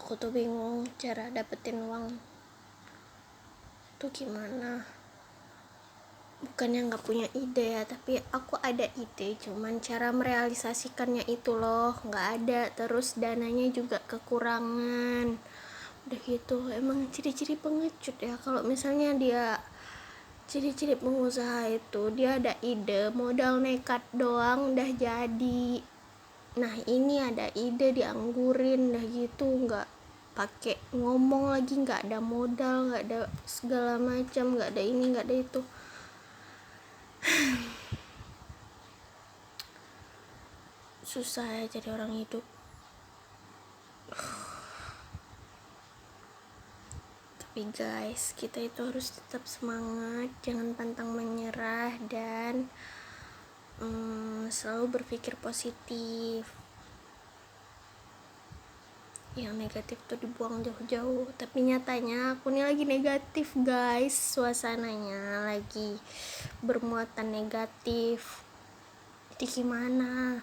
Aku tuh bingung cara dapetin uang tuh gimana. Bukannya gak punya ide ya, tapi aku ada ide, cuman cara merealisasikannya itu loh gak ada. Terus dananya juga kekurangan. Udah gitu, emang ciri-ciri pengecut ya. Kalau misalnya dia ciri-ciri pengusaha itu, dia ada ide, modal nekat doang udah jadi. Nah ini ada ide dianggurin, udah gitu nggak pakai ngomong lagi, nggak ada modal, nggak ada segala macam, nggak ada ini, nggak ada itu. Susah ya jadi orang hidup. Tapi guys, kita itu harus tetap semangat, jangan pantang menyerah, dan selalu berpikir positif. Yang negatif tuh dibuang jauh-jauh. Tapi nyatanya aku nih lagi negatif guys, suasananya lagi bermuatan negatif. Jadi gimana?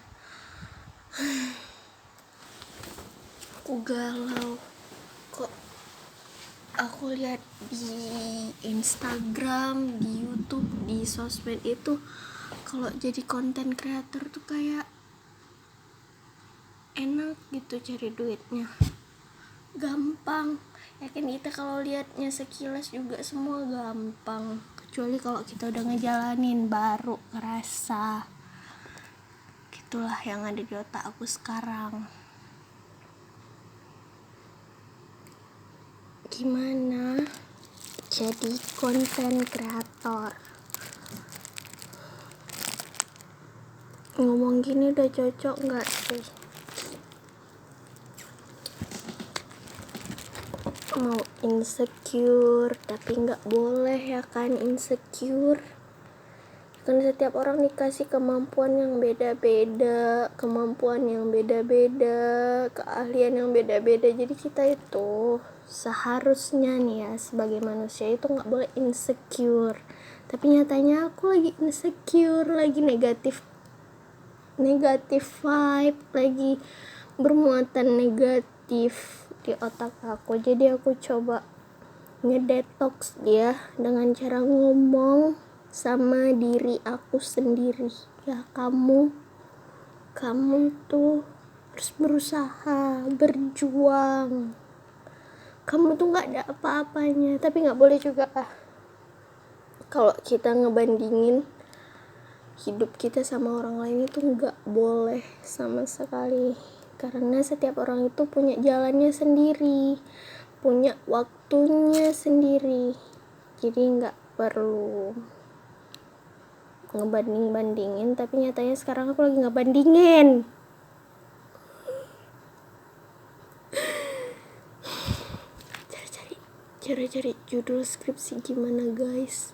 Aku galau. Kok aku lihat di Instagram, di YouTube, di sosmed itu kalau jadi konten creator tuh kayak enak gitu cari duitnya, gampang. Yakin kita kalau lihatnya sekilas juga semua gampang, kecuali kalau kita udah ngejalanin baru ngerasa. Gitulah yang ada di otak aku sekarang. Gimana jadi konten kreator? Ngomong gini udah cocok nggak sih? Mau insecure, tapi nggak boleh ya kan insecure. Kan setiap orang dikasih kemampuan yang beda-beda, keahlian yang beda-beda. Jadi kita itu seharusnya nih ya, sebagai manusia itu nggak boleh insecure. Tapi nyatanya aku lagi insecure, lagi negatif vibe, lagi bermuatan negatif di otak aku. Jadi aku coba ngedetox dia dengan cara ngomong sama diri aku sendiri. Ya kamu tuh harus berusaha, berjuang. Kamu tuh gak ada apa-apanya. Tapi gak boleh juga kalau kita ngebandingin hidup kita sama orang lain, itu gak boleh sama sekali. Karena setiap orang itu punya jalannya sendiri, punya waktunya sendiri. Jadi gak perlu ngebanding-bandingin. Tapi nyatanya sekarang aku lagi ngebandingin. Cari judul skripsi gimana guys?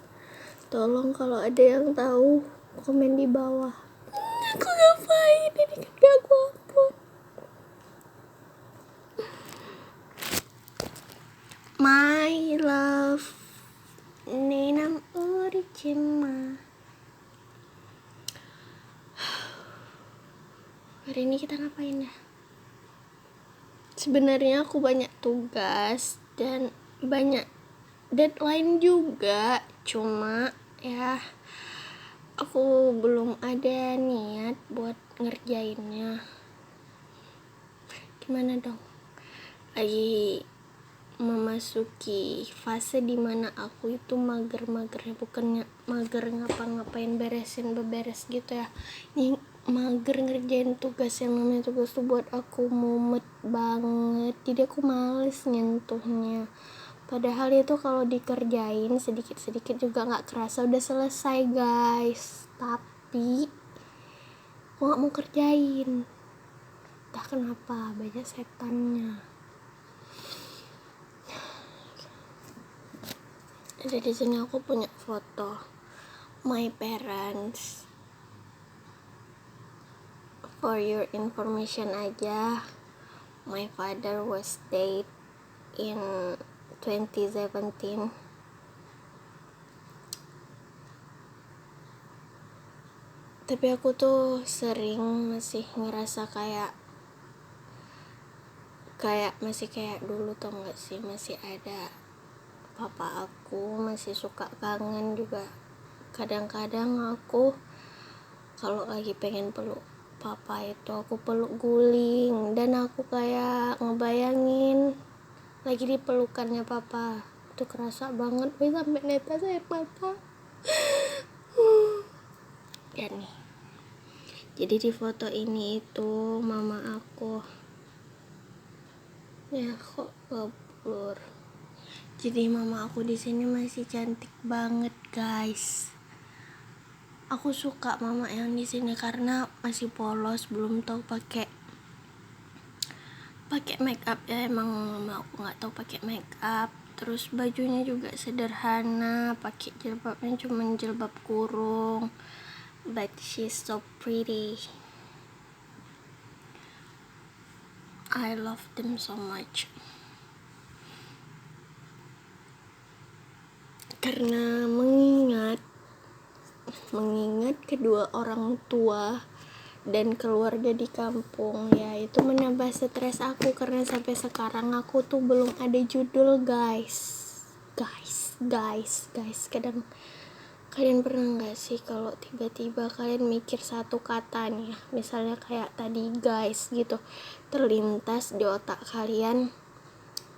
Tolong kalau ada yang tahu komen di bawah. Aku ngapain? Ini kan gak aku upload. My love Nenam Uricima. Hari ini kita ngapain ya? Sebenarnya aku banyak tugas dan banyak deadline juga, cuma ya aku belum ada niat buat ngerjainnya. Gimana dong? Lagi memasuki fase dimana aku itu mager-magernya, bukannya mager ngapa-ngapain, beberes gitu ya. Ini mager ngerjain tugas, yang namanya tugas tuh buat aku mumet banget. Jadi aku males nyentuhnya. Padahal itu kalau dikerjain sedikit-sedikit juga gak kerasa udah selesai guys. Tapi aku gak mau kerjain. Entah kenapa, banyak setannya. Ada di sini aku punya foto my parents. For your information aja, my father was dead in 2017. Tapi aku tuh sering masih ngerasa kayak kayak masih kayak dulu, tau gak sih, masih ada papa aku, masih suka kangen juga. Kadang-kadang aku kalau lagi pengen peluk papa itu aku peluk guling, dan aku kayak ngebayangin lagi di pelukannya papa. Itu kerasa banget, sampai netes air mata. Ya nih, jadi di foto ini itu mama aku, ya kok ngeblur. Jadi mama aku di sini masih cantik banget, guys. Aku suka mama yang di sini karena masih polos, belum tahu pakai make up ya. Emang mama aku nggak tahu pakai make up. Terus bajunya juga sederhana, pakai jilbabnya cuma jilbab kurung, but she's so pretty. I love them so much. Karena mengingat kedua orang tua dan keluarga di kampung, ya itu menambah stres aku. Karena sampai sekarang aku tuh belum ada judul, guys. Kadang kalian pernah gak sih kalau tiba-tiba kalian mikir satu kata nih, misalnya kayak tadi guys gitu, terlintas di otak kalian,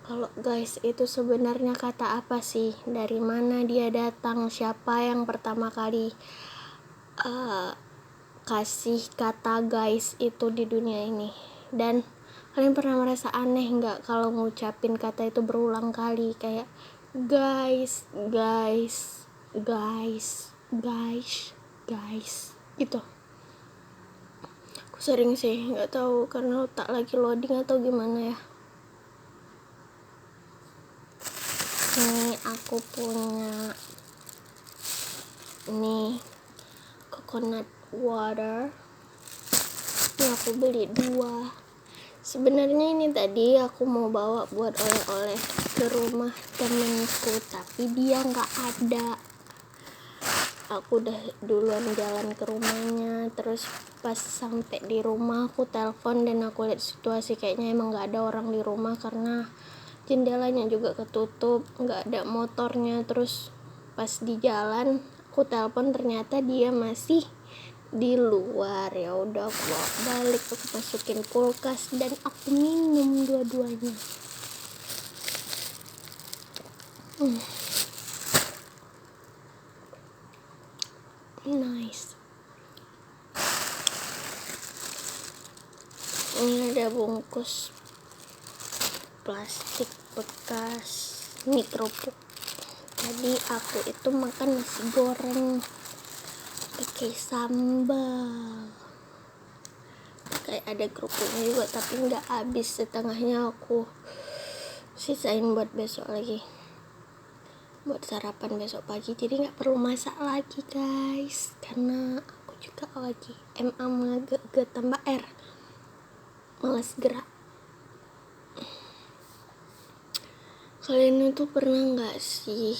kalau guys itu sebenarnya kata apa sih, dari mana dia datang, siapa yang pertama kali kasih kata guys itu di dunia ini. Dan kalian pernah merasa aneh nggak kalau ngucapin kata itu berulang kali, kayak guys gitu. Aku sering sih, nggak tahu karena otak lagi loading atau gimana ya. Ini aku punya nih coconut water. Ini aku beli 2. Sebenarnya ini tadi aku mau bawa buat oleh-oleh ke rumah temenku, tapi dia nggak ada. Aku udah duluan jalan ke rumahnya, terus pas sampai di rumah aku telepon dan aku lihat situasi kayaknya emang nggak ada orang di rumah karena jendelanya juga ketutup, nggak ada motornya. Terus pas di jalan aku telepon, ternyata dia masih di luar. Ya udah aku bawa balik, aku masukin kulkas dan aku minum dua-duanya. Nice. Ini ada bungkus plastik bekas mikropuk. Tadi aku itu makan nasi goreng pakai sambal, kayak ada kerupuknya juga, tapi nggak habis, setengahnya aku sisain buat besok lagi, buat sarapan besok pagi. Jadi nggak perlu masak lagi, guys, karena aku juga lagi agak tambah air, malas gerak. Kalian itu pernah nggak sih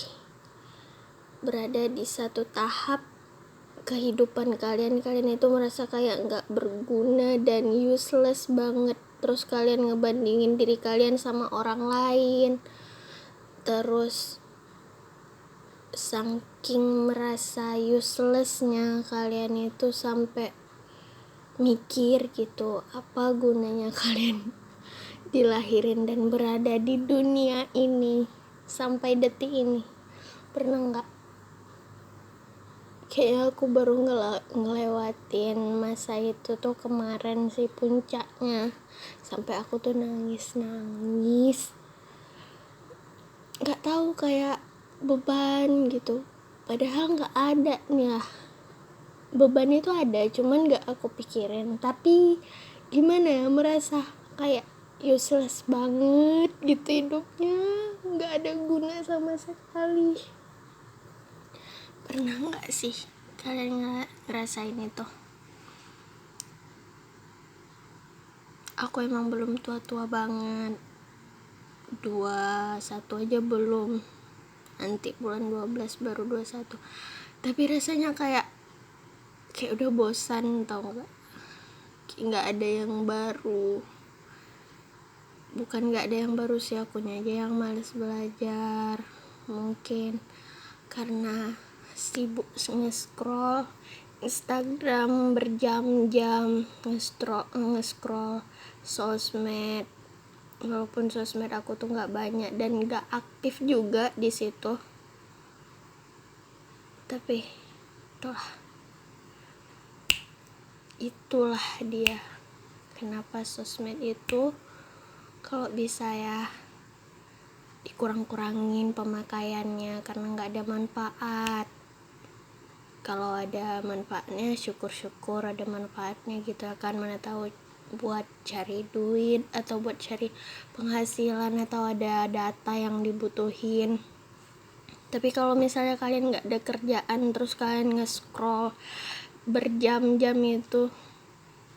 berada di satu tahap kehidupan kalian itu merasa kayak nggak berguna dan useless banget, terus kalian ngebandingin diri kalian sama orang lain, terus saking merasa uselessnya kalian itu sampai mikir gitu, apa gunanya kalian dilahirin dan berada di dunia ini sampai detik ini. Pernah nggak? Kayaknya aku baru ngelewatin masa itu tuh kemarin sih puncaknya, sampai aku tuh nangis, nggak tahu, kayak beban gitu, padahal nggak ada nih ya. Beban itu ada, cuman nggak aku pikirin. Tapi gimana ya, merasa kayak useless banget gitu hidupnya, nggak ada guna sama sekali. Pernah nggak sih kalian ngerasain itu? Aku emang belum tua-tua banget, 21 aja belum, nanti bulan 12 baru 21. Tapi rasanya kayak udah bosan, tau nggak ada yang baru. bukan nggak ada yang baru sih, akunya aja yang males belajar. Mungkin karena sibuk nge-scroll Instagram berjam-jam, nge-scroll sosmed. Walaupun sosmed aku tuh nggak banyak dan nggak aktif juga di situ, tapi itulah dia kenapa sosmed itu kalau bisa ya dikurang-kurangin pemakaiannya, karena nggak ada manfaat. Kalau ada manfaatnya syukur-syukur ada manfaatnya gitu kan, mana tahu buat cari duit atau buat cari penghasilan atau ada data yang dibutuhin. Tapi kalau misalnya kalian nggak ada kerjaan terus kalian nge-scroll berjam-jam, itu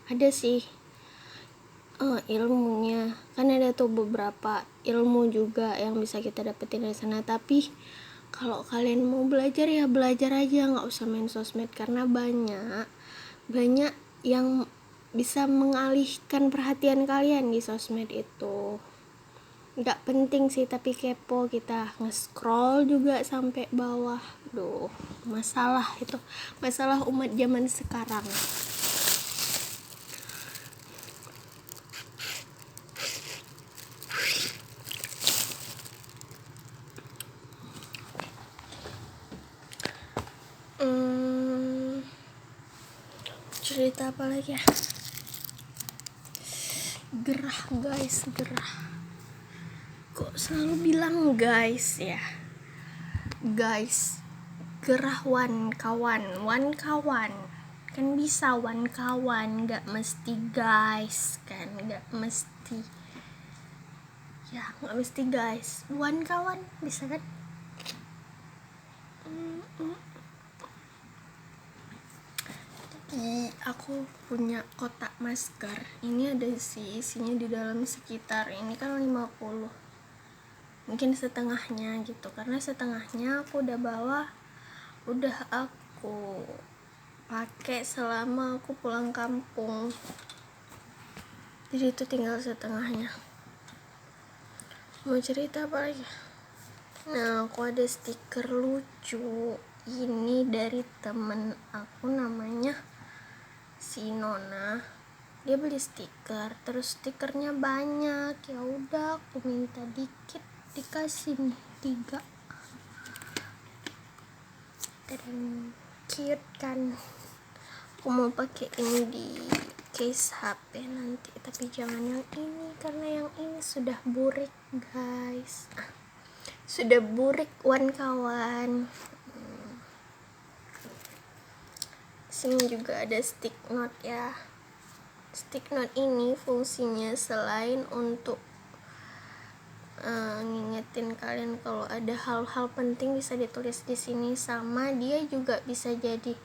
ada sih ilmunya, kan ada tuh beberapa ilmu juga yang bisa kita dapetin dari sana. Tapi kalau kalian mau belajar ya belajar aja, nggak usah main sosmed, karena banyak yang bisa mengalihkan perhatian kalian di sosmed itu. Nggak penting sih tapi kepo kita, nge-scroll juga sampai bawah. Masalah itu, masalah umat zaman sekarang. Cerita apa lagi ya? Gerah guys, gerah. Kok selalu bilang guys ya? Guys, gerah wan kawan. Kan bisa wan kawan, nggak mesti guys kan, nggak mesti. Ya, nggak mesti guys. Wan kawan bisa kan? Aku punya kotak masker. Ini ada isinya di dalam sekitar ini kan 50. Mungkin setengahnya gitu. Karena setengahnya aku udah bawa, udah aku pakai selama aku pulang kampung. Jadi itu tinggal setengahnya. Mau cerita apa lagi? Nah, aku ada stiker lucu. Ini dari temen aku namanya si Nona. Dia beli stiker, terus stikernya banyak. Ya udah aku minta dikit, dikasih nih 3. Dan cute kan. Aku mau pakai ini di case HP nanti, tapi jangan yang ini karena yang ini sudah burik guys. Sudah burik wan kawan. Sini juga ada stick note ya. Stick note ini fungsinya selain untuk ngingetin kalian kalau ada hal-hal penting bisa ditulis di sini, sama dia juga bisa jadi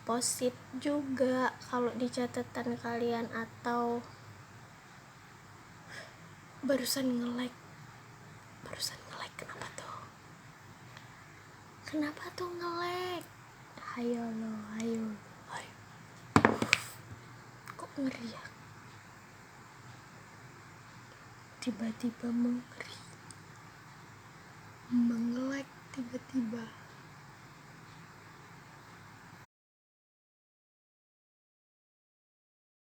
post-it juga kalau di catatan kalian. Atau barusan nge-like kenapa tuh nge-like? Ayo kok ngeri ya, tiba-tiba meng-like tiba-tiba.